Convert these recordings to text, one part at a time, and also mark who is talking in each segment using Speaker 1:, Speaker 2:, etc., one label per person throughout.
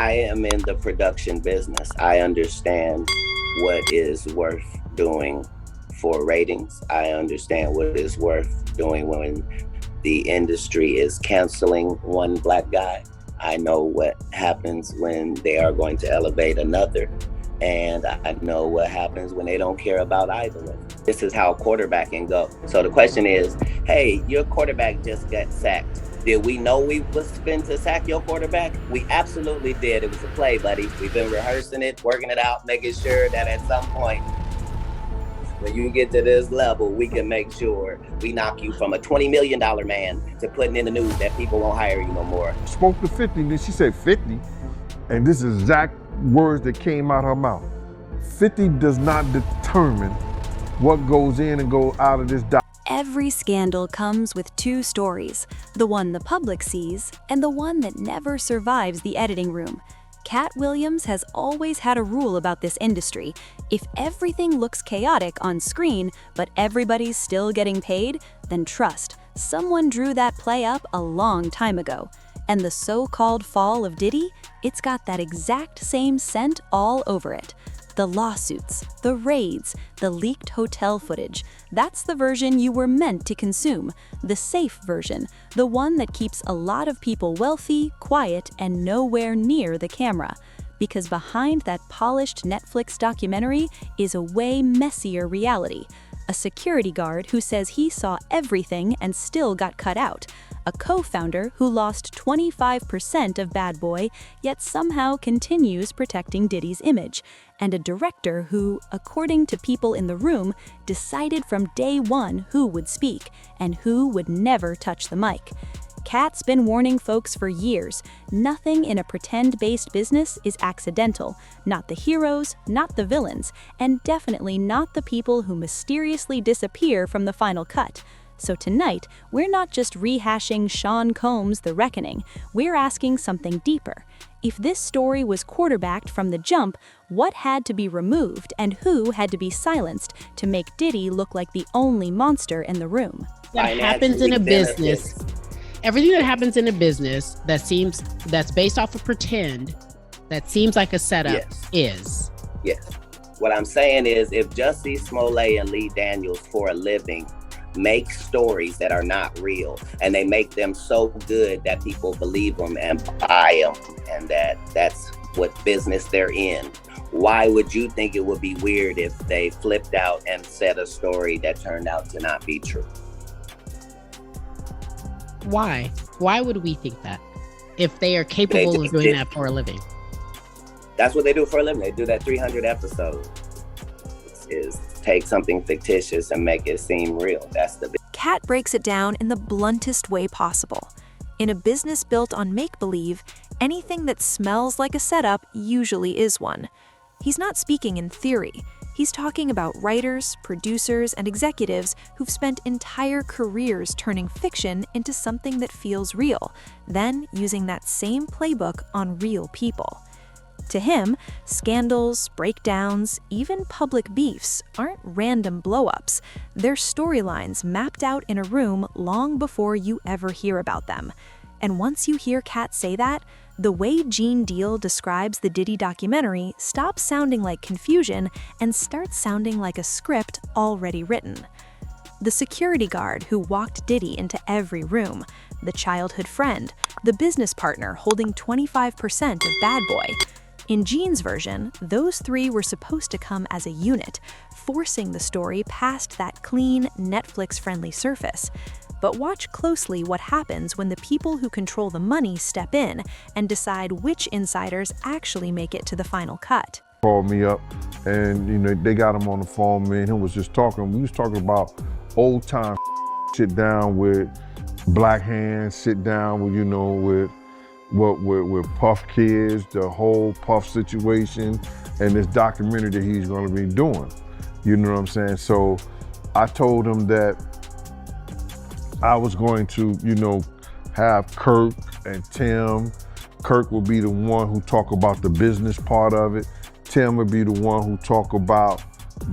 Speaker 1: I am in the production business. I understand what is worth doing for ratings. I understand what is worth doing when the industry is canceling one black guy. I know what happens when they are going to elevate another. And I know what happens when they don't care about either one. This is how quarterbacking goes. So the question is, hey, your quarterback just got sacked. Did we know we was going to sack your quarterback? We absolutely did. It was a play, buddy. We've been rehearsing it, working it out, making sure that at some point, when you get to this level, we can make sure we knock you from a $20 million man to putting in the news that people won't hire you no more.
Speaker 2: Spoke to 50, then she said 50, and this is exact words that came out her mouth. 50 does not determine what goes in and goes out of this document.
Speaker 3: Every scandal comes with two stories, the one the public sees and the one that never survives the editing room. Katt Williams has always had a rule about this industry. If everything looks chaotic on screen, but everybody's still getting paid, then trust, someone drew that play up a long time ago. And the so-called fall of Diddy, it's got that exact same scent all over it. The lawsuits, the raids, the leaked hotel footage. That's the version you were meant to consume. The safe version, the one that keeps a lot of people wealthy, quiet, and nowhere near the camera. Because behind that polished Netflix documentary is a way messier reality. A security guard who says he saw everything and still got cut out. A co-founder who lost 25% of Bad Boy, yet somehow continues protecting Diddy's image. And a director who, according to people in the room, decided from day one who would speak and who would never touch the mic. Katt's been warning folks for years. Nothing in a pretend-based business is accidental. Not the heroes, not the villains, and definitely not the people who mysteriously disappear from the final cut. So tonight, we're not just rehashing Sean Combs' The Reckoning, we're asking something deeper. If this story was quarterbacked from the jump, what had to be removed and who had to be silenced to make Diddy look like the only monster in the room?
Speaker 4: That happens in a business. Everything that happens in a business that's based off of pretend, that seems like a setup, is.
Speaker 1: Yes. What I'm saying is, if Jussie Smollett and Lee Daniels for a living make stories that are not real, and they make them so good that people believe them and buy them, and that's what business they're in, why would you think it would be weird if they flipped out and said a story that turned out to not be true?
Speaker 4: Why? Why would we think that? If they are capable of doing that for a living.
Speaker 1: That's what they do for a living. They do that 300 episodes. Is take something fictitious and make it seem real. That's the
Speaker 3: Katt breaks it down in the bluntest way possible. In a business built on make-believe, anything that smells like a setup usually is one. He's not speaking in theory. He's talking about writers, producers, and executives who've spent entire careers turning fiction into something that feels real, then using that same playbook on real people. To him, scandals, breakdowns, even public beefs aren't random blow-ups. They're storylines mapped out in a room long before you ever hear about them. And once you hear Katt say that, the way Gene Deal describes the Diddy documentary stops sounding like confusion and starts sounding like a script already written. The security guard who walked Diddy into every room, the childhood friend, the business partner holding 25% of Bad Boy. In Gene's version, those three were supposed to come as a unit, forcing the story past that clean, Netflix-friendly surface. But watch closely what happens when the people who control the money step in and decide which insiders actually make it to the final cut.
Speaker 2: Called me up and they got him on the phone, me and him was just talking. We was talking about old time sit down with Black Hands, sit down with with Puff Kids, the whole Puff situation, and this documentary that he's gonna be doing. You know what I'm saying? So I told him that I was going to, have Kirk and Tim. Kirk will be the one who talk about the business part of it. Tim would be the one who talk about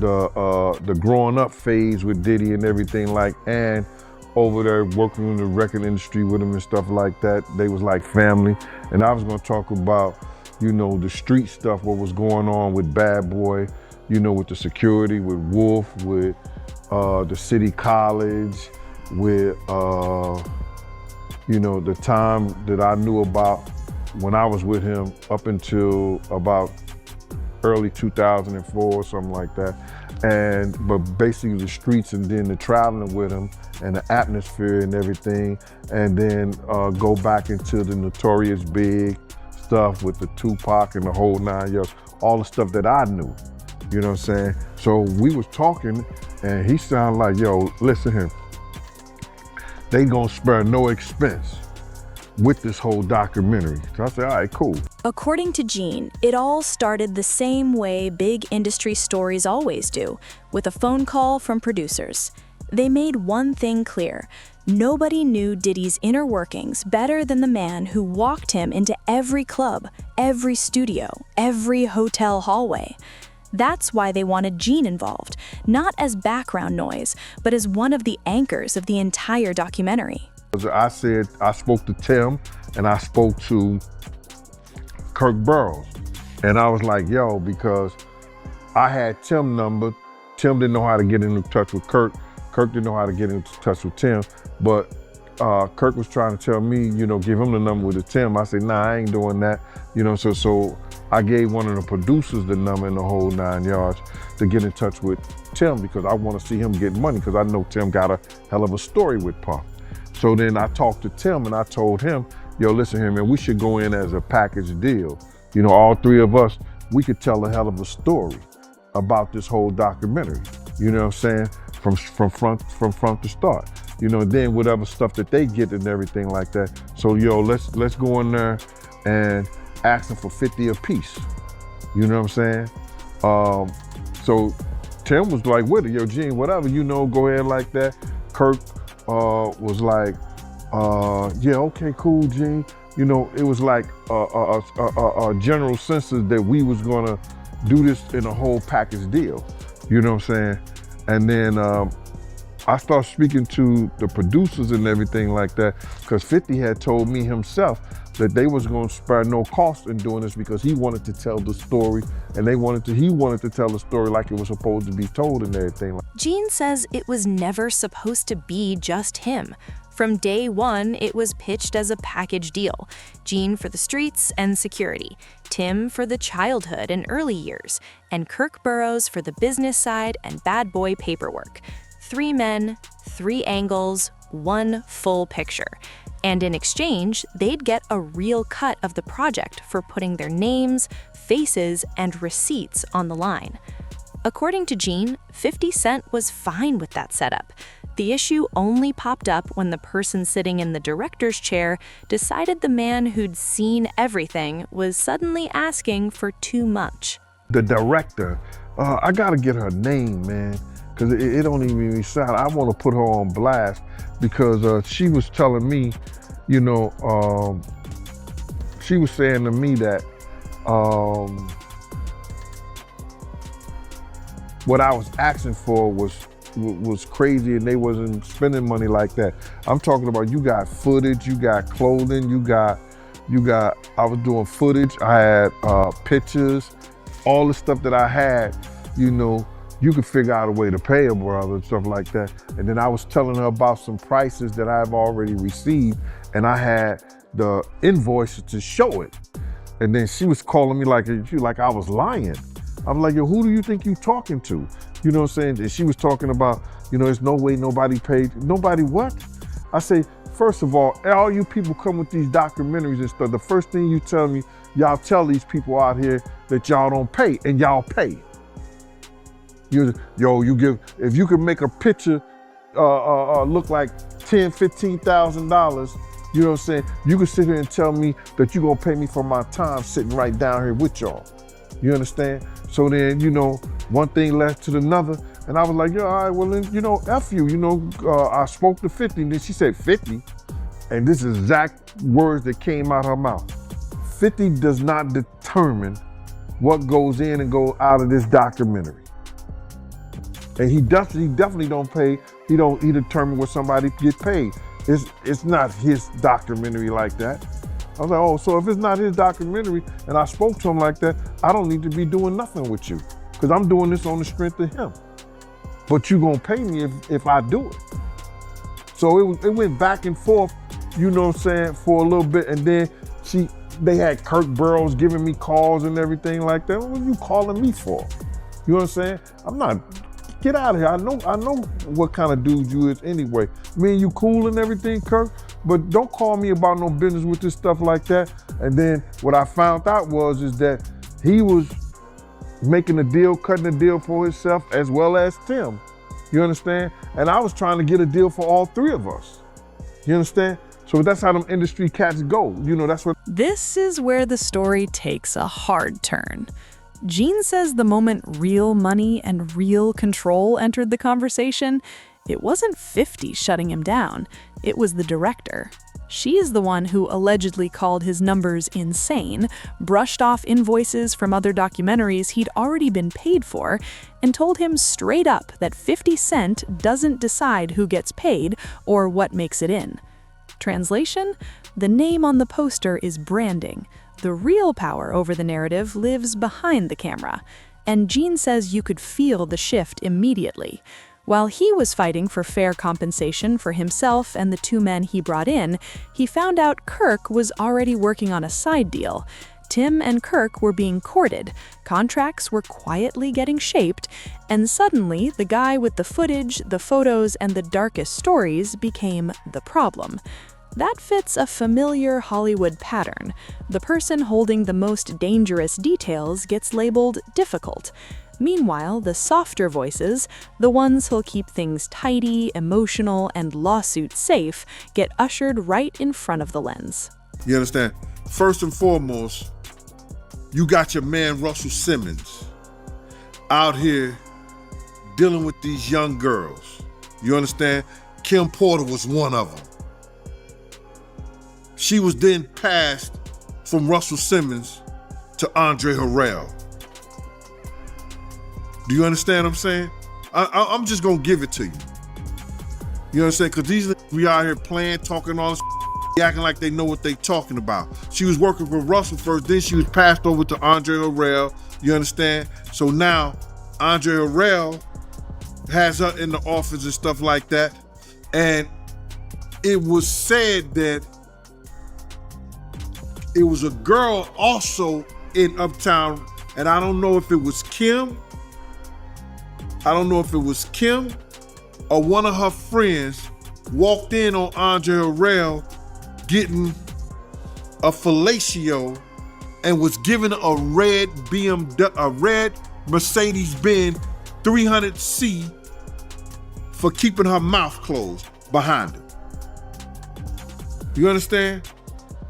Speaker 2: the growing up phase with Diddy and everything and over there working in the record industry with him and stuff like that. They was like family. And I was gonna talk about you know, the street stuff, what was going on with Bad Boy, you know, with the security, with Wolf, with the City College, with, you know, the time that I knew about when I was with him up until about early 2004, something like that. But basically the streets and then the traveling with him and the atmosphere and everything. And then go back into the Notorious Big stuff with the Tupac and the whole 9 yards, all the stuff that I knew, you know what I'm saying? So we was talking and he sounded like, yo, listen here, they gonna spare no expense with this whole documentary. So I said, all right, cool.
Speaker 3: According to Gene, it all started the same way big industry stories always do, with a phone call from producers. They made one thing clear: nobody knew Diddy's inner workings better than the man who walked him into every club, every studio, every hotel hallway. That's why they wanted Gene involved, not as background noise, but as one of the anchors of the entire documentary.
Speaker 2: I spoke to Tim and I spoke to Kirk Burrows. And I was like, yo, because I had Tim's number. Tim didn't know how to get in touch with Kirk. Kirk didn't know how to get in touch with Tim. But Kirk was trying to tell me, you know, give him the number with the Tim. I said, nah, I ain't doing that. You know, so I gave one of the producers the number in the whole 9 yards to get in touch with Tim because I want to see him get money because I know Tim got a hell of a story with Puff. So then I talked to Tim and I told him, yo, listen here, man, we should go in as a package deal. You know, all three of us, we could tell a hell of a story about this whole documentary. You know what I'm saying? From front to start. You know, then whatever stuff that they get and everything like that. So yo, let's go in there and ask them for 50 a piece. You know what I'm saying? So Tim was like with it, yo, Gene, whatever, you know, go ahead like that. Kirk was like, yeah, okay, cool, Gene. You know, it was like a general census that we was gonna do this in a whole package deal. You know what I'm saying? And then I started speaking to the producers and everything like that, because 50 had told me himself that they was gonna spare no cost in doing this because he wanted to tell the story and he wanted to tell the story like it was supposed to be told and everything.
Speaker 3: Gene says it was never supposed to be just him. From day one, it was pitched as a package deal. Gene for the streets and security, Tim for the childhood and early years, and Kirk Burrows for the business side and bad boy paperwork. 3 men, 3 angles, 1 full picture. And in exchange, they'd get a real cut of the project for putting their names, faces, and receipts on the line. According to Gene, 50 Cent was fine with that setup. The issue only popped up when the person sitting in the director's chair decided the man who'd seen everything was suddenly asking for too much.
Speaker 2: The director, I gotta get her name, man, because it don't even sound. I want to put her on blast because she was telling me, you know, she was saying to me that what I was asking for was crazy and they wasn't spending money like that. I'm talking about you got footage, you got clothing, you got, I was doing footage, I had pictures, all the stuff that I had, you know, you could figure out a way to pay a brother and stuff like that. And then I was telling her about some prices that I've already received and I had the invoices to show it. And then she was calling me like I was lying. I'm like, yo, who do you think you talking to? You know what I'm saying? And she was talking about, you know, there's no way nobody paid. Nobody what? I say, first of all you people come with these documentaries and stuff, the first thing you tell me, y'all tell these people out here that y'all don't pay, and y'all pay. You give, if you can make a picture look like $10,000, $15,000, you know what I'm saying? You can sit here and tell me that you're gonna pay me for my time sitting right down here with y'all. You understand? So then, you know, one thing led to another, and I was like, yeah, all right, well then, you know, F you, you know, I spoke to 50, and then she said 50, and this is exact words that came out her mouth. 50 does not determine what goes in and goes out of this documentary. And he definitely don't pay, he determine what somebody get paid. It's not his documentary like that. I was like, oh, so if it's not his documentary and I spoke to him like that, I don't need to be doing nothing with you because I'm doing this on the strength of him. But you gonna pay me if I do it. So it went back and forth, you know what I'm saying, for a little bit. And then they had Kirk Burrows giving me calls and everything like that. What are you calling me for? You know what I'm saying? I'm not, get out of here. I know what kind of dude you is anyway. Me and you cool and everything, Kirk, but don't call me about no business with this stuff like that. And then what I found out is that he was making a deal, cutting a deal for himself as well as Tim. You understand? And I was trying to get a deal for all three of us. You understand? So that's how them industry cats go. You know, that's what.
Speaker 5: This is where the story takes a hard turn. Gene says the moment real money and real control entered the conversation, it wasn't 50 shutting him down. It was the director. She is the one who allegedly called his numbers insane, brushed off invoices from other documentaries he'd already been paid for, and told him straight up that 50 Cent doesn't decide who gets paid or what makes it in. Translation? The name on the poster is branding. The real power over the narrative lives behind the camera. And Gene says you could feel the shift immediately. While he was fighting for fair compensation for himself and the two men he brought in, he found out Kirk was already working on a side deal. Tim and Kirk were being courted, contracts were quietly getting shaped, and suddenly the guy with the footage, the photos, and the darkest stories became the problem. That fits a familiar Hollywood pattern. The person holding the most dangerous details gets labeled difficult. Meanwhile, the softer voices, the ones who'll keep things tidy, emotional, and lawsuit safe, get ushered right in front of the lens.
Speaker 2: You understand? First and foremost, you got your man Russell Simmons out here dealing with these young girls. You understand? Kim Porter was one of them. She was then passed from Russell Simmons to Andre Harrell. Do you understand what I'm saying? I'm just gonna give it to you. You understand? Because these we out here playing, talking all this, acting like they know what they talking about. She was working for Russell first, then she was passed over to Andre Harrell. You understand? So now Andre Harrell has her in the office and stuff like that. And it was said that it was a girl also in Uptown, and I don't know if it was Kim. I don't know if it was Kim or one of her friends walked in on Andre Harrell getting a fellatio and was given a red Mercedes-Benz 300C for keeping her mouth closed behind her. You understand?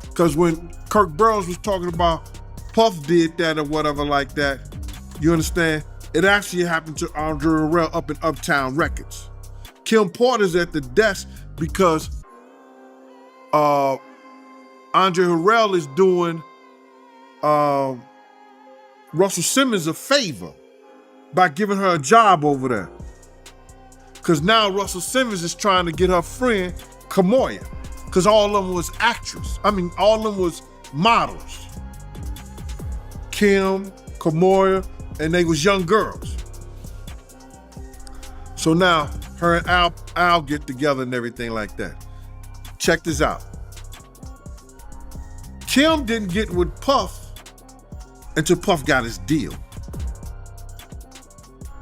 Speaker 2: Because when Kirk Burrows was talking about Puff did that or whatever like that, you understand? It actually happened to Andre Harrell up in Uptown Records. Kim Porter's at the desk because Andre Harrell is doing Russell Simmons a favor by giving her a job over there. Because now Russell Simmons is trying to get her friend Kamoya, because all of them was all of them was models. Kim, Kamoya, and they was young girls. So now her and Al get together and everything like that. Check this out. Kim didn't get with Puff until Puff got his deal.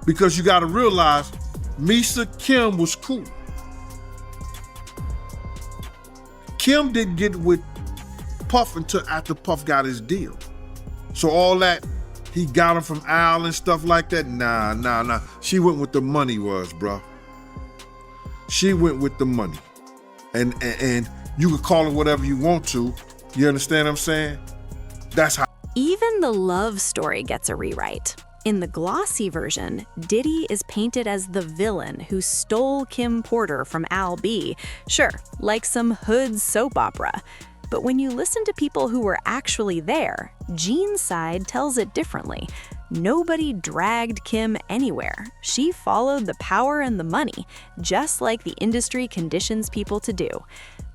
Speaker 2: Because you gotta realize, Misa Kim was cool. Kim didn't get with Puff until after Puff got his deal. So all that, he got her from Al and stuff like that. Nah. She went with the money was, bro. She went with the money. And you could call it whatever you want to. You understand what I'm saying? That's how.
Speaker 3: Even the love story gets a rewrite. In the glossy version, Diddy is painted as the villain who stole Kim Porter from Al B. Sure, like some hood soap opera. But when you listen to people who were actually there, Gene's side tells it differently. Nobody dragged Kim anywhere. She followed the power and the money, just like the industry conditions people to do.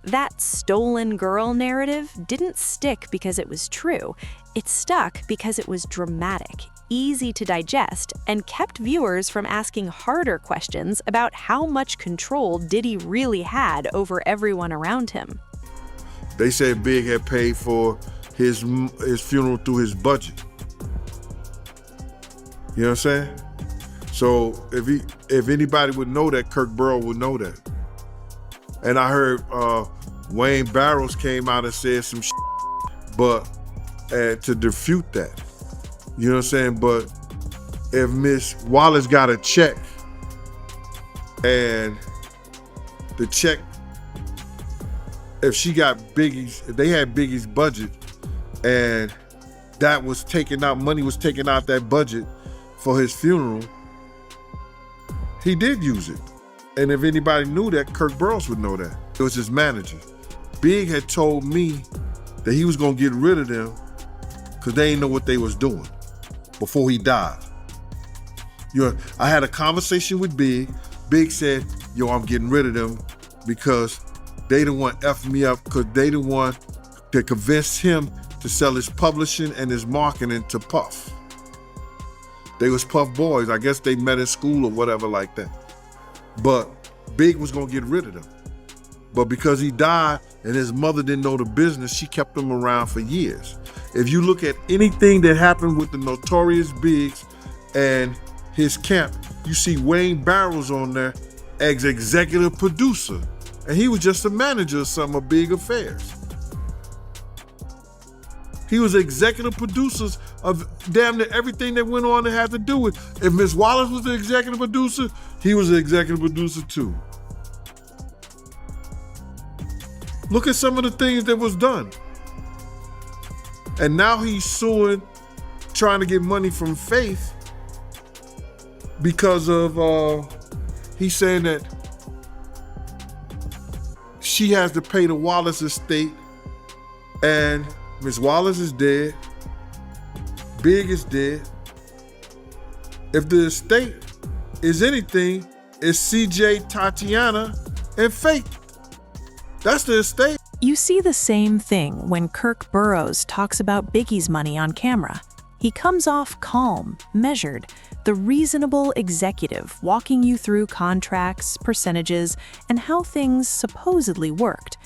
Speaker 3: That stolen girl narrative didn't stick because it was true. It stuck because it was dramatic, easy to digest, and kept viewers from asking harder questions about how much control Diddy really had over everyone around him.
Speaker 2: They said Big had paid for his funeral through his budget. You know what I'm saying? So if anybody would know that, Kirk Burrow would know that. And I heard Wayne Barrows came out and said some shit, but to refute that. You know what I'm saying? But if Miss Wallace got a check and the check, if she got Biggie's, if they had Biggie's budget and that was taken out, money was taken out that budget for his funeral, he did use it. And if anybody knew that, Kirk Burrows would know that. It was his manager. Big had told me that he was gonna get rid of them because they didn't know what they was doing before he died. I had a conversation with Big. Big said, yo, I'm getting rid of them because they the one effing me up, because they the one that convinced him to sell his publishing and his marketing to Puff. They was Puff boys. I guess they met in school or whatever like that. But Big was gonna get rid of them. But because he died and his mother didn't know the business, she kept him around for years. If you look at anything that happened with the Notorious Biggs and his camp, you see Wayne Barrows on there as executive producer. And he was just a manager of some of Big affairs. He was executive producers of damn near everything that went on that had to do with. If Miss Wallace was the executive producer, he was the executive producer too. Look at some of the things that was done. And now he's suing, trying to get money from Faith because of, he's saying that she has to pay the Wallace estate, and Miss Wallace is dead, Big is dead. If the estate is anything, it's CJ, Tatiana, and Faith. That's the estate.
Speaker 5: You see the same thing when Kirk Burrows talks about Biggie's money on camera. He comes off calm, measured, the reasonable executive walking you through contracts, percentages, and how things supposedly worked.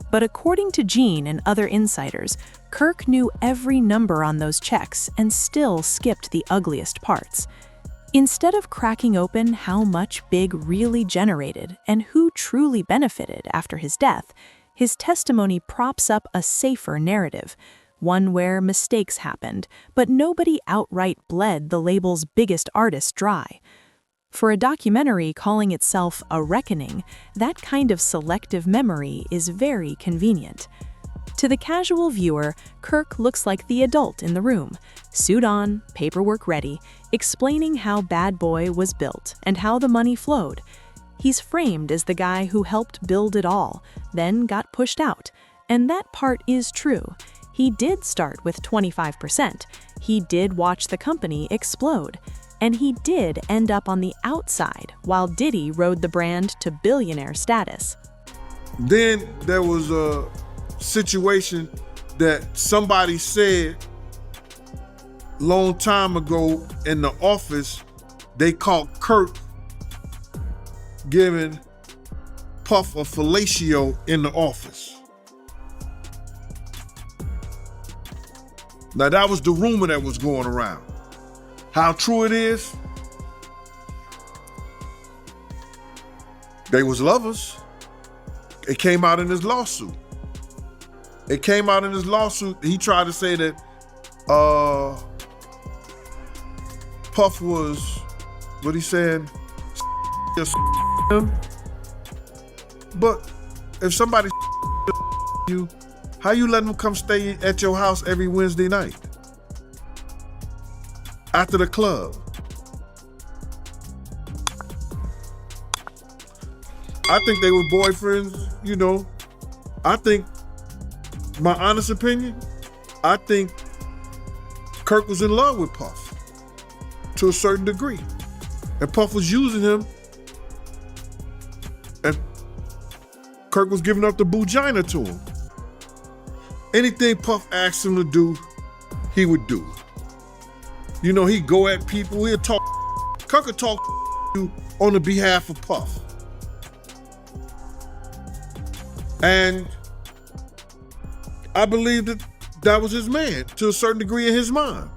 Speaker 5: But according to Gene and other insiders, Kirk knew every number on those checks and still skipped the ugliest parts. Instead of cracking open how much Big really generated and who truly benefited after his death, his testimony props up a safer narrative, one where mistakes happened, but nobody outright bled the label's biggest artist dry. For a documentary calling itself A Reckoning, that kind of selective memory is very convenient. To the casual viewer, Kirk looks like the adult in the room, suit on, paperwork ready, explaining how Bad Boy was built and how the money flowed. He's framed as the guy who helped build it all, then got pushed out. And that part is true. He did start with 25%. He did watch the company explode. And he did end up on the outside while Diddy rode the brand to billionaire status.
Speaker 2: Then there was a situation that somebody said long time ago in the office. They caught Kirk giving Puff a fellatio in the office. Now that was the rumor that was going around. How true it is? They was lovers. It came out in his lawsuit. He tried to say that Puff was, what he said? But if somebody you, how you letting them come stay at your house every Wednesday night? After the club. I think they were boyfriends, you know. I think, my honest opinion, I think Kirk was in love with Puff to a certain degree. And Puff was using him. And Kirk was giving up the Bugina to him. Anything Puff asked him to do, he would do. You know, he'd go at people, he'd talk. Kirk would talk you on the behalf of Puff. And I believe that was his man to a certain degree in his mind.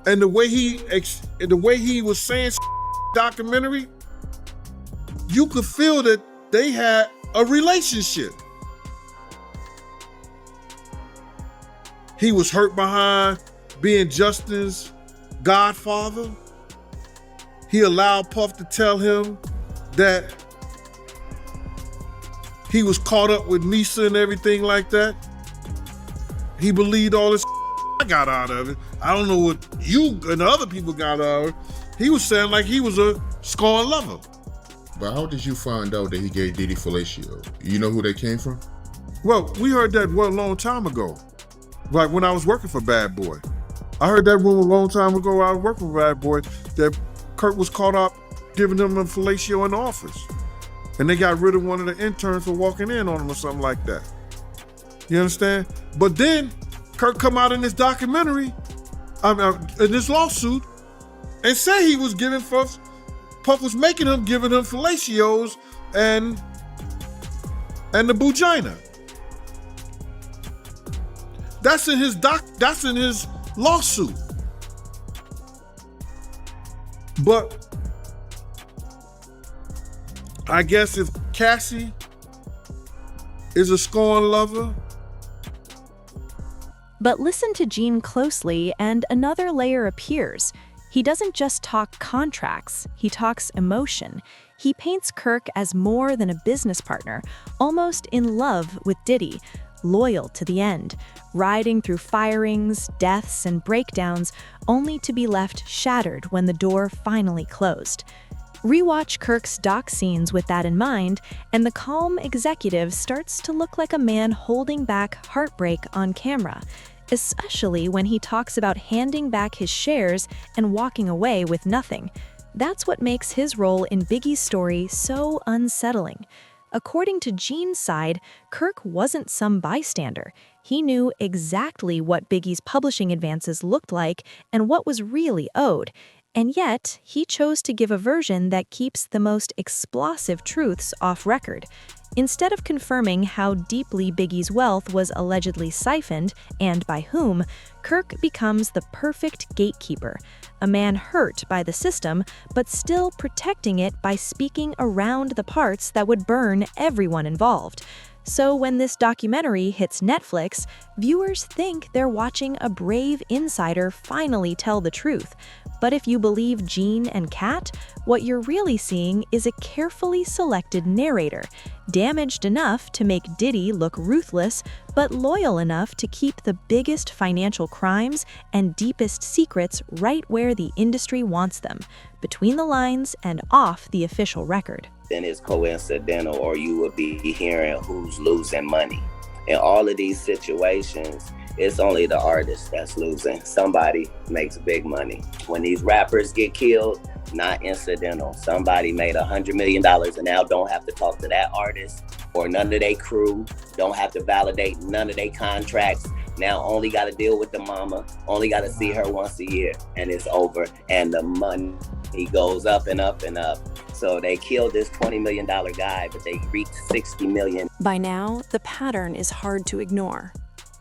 Speaker 2: And the way he was saying documentary, you could feel that they had a relationship. He was hurt behind being Justin's godfather. He allowed Puff to tell him that he was caught up with Misa and everything like that. He believed all this I got out of it. I don't know what you and the other people got out of it. He was saying like he was a scorned lover.
Speaker 6: But how did you find out that he gave Diddy fellatio? You know who they came from?
Speaker 2: Well, we heard that a long time ago. Like when I was working for Bad Boy. I heard that rumor a long time ago. I was working for Bad Boy that Kurt was caught up giving him a fellatio in the office. And they got rid of one of the interns for walking in on him or something like that. You understand? But then Kurt come out in this documentary, in this lawsuit, and say he was giving Puff was making him, giving him fellatios and the Bugina. That's in his lawsuit. But I guess if Cassie is a scorned lover.
Speaker 3: But listen to Gene closely and another layer appears. He doesn't just talk contracts, he talks emotion. He paints Kirk as more than a business partner, almost in love with Diddy, loyal to the end, riding through firings, deaths, and breakdowns, only to be left shattered when the door finally closed. Rewatch Kirk's doc scenes with that in mind, and the calm executive starts to look like a man holding back heartbreak on camera, especially when he talks about handing back his shares and walking away with nothing. That's what makes his role in Biggie's story so unsettling. According to Gene's side, Kirk wasn't some bystander. He knew exactly what Biggie's publishing advances looked like and what was really owed. And yet, he chose to give a version that keeps the most explosive truths off record. Instead of confirming how deeply Biggie's wealth was allegedly siphoned, and by whom, Kirk becomes the perfect gatekeeper, a man hurt by the system, but still protecting it by speaking around the parts that would burn everyone involved. So when this documentary hits Netflix, viewers think they're watching a brave insider finally tell the truth. But if you believe Gene and Katt, what you're really seeing is a carefully selected narrator, damaged enough to make Diddy look ruthless, but loyal enough to keep the biggest financial crimes and deepest secrets right where the industry wants them, between the lines and off the official record.
Speaker 1: Then it's coincidental, or you would be hearing who's losing money. In all of these situations, it's only the artist that's losing. Somebody makes big money. When these rappers get killed, not incidental. Somebody made $100 million and now don't have to talk to that artist or none of their crew, don't have to validate none of their contracts. Now only got to deal with the mama, only got to see her once a year, and it's over. And the money goes up and up and up. So they killed this $20 million guy, but they reached $60 million.
Speaker 5: By now, the pattern is hard to ignore.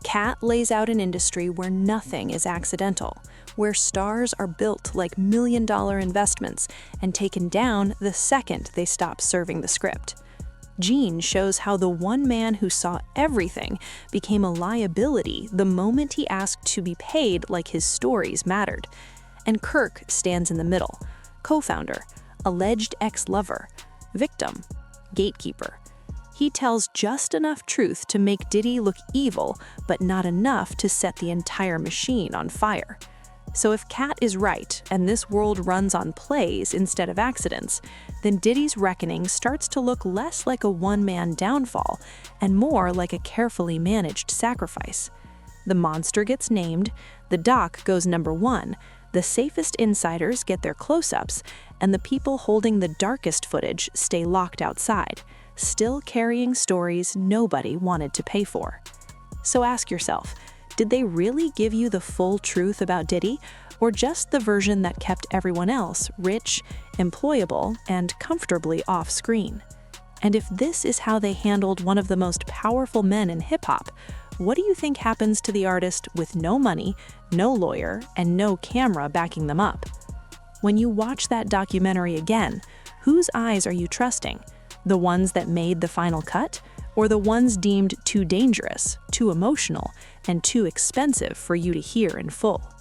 Speaker 5: Katt lays out an industry where nothing is accidental, where stars are built like million-dollar investments and taken down the second they stop serving the script. Gene shows how the one man who saw everything became a liability the moment he asked to be paid like his stories mattered. And Kirk stands in the middle, co-founder, alleged ex-lover, victim, gatekeeper. He tells just enough truth to make Diddy look evil, but not enough to set the entire machine on fire. So if Katt is right, and this world runs on plays instead of accidents, then Diddy's reckoning starts to look less like a one-man downfall and more like a carefully managed sacrifice. The monster gets named, the doc goes #1, the safest insiders get their close-ups, and the people holding the darkest footage stay locked outside. still carrying stories nobody wanted to pay for. So ask yourself, did they really give you the full truth about Diddy, or just the version that kept everyone else rich, employable, and comfortably off-screen? And if this is how they handled one of the most powerful men in hip-hop, what do you think happens to the artist with no money, no lawyer, and no camera backing them up? When you watch that documentary again, whose eyes are you trusting? The ones that made the final cut, or the ones deemed too dangerous, too emotional, and too expensive for you to hear in full?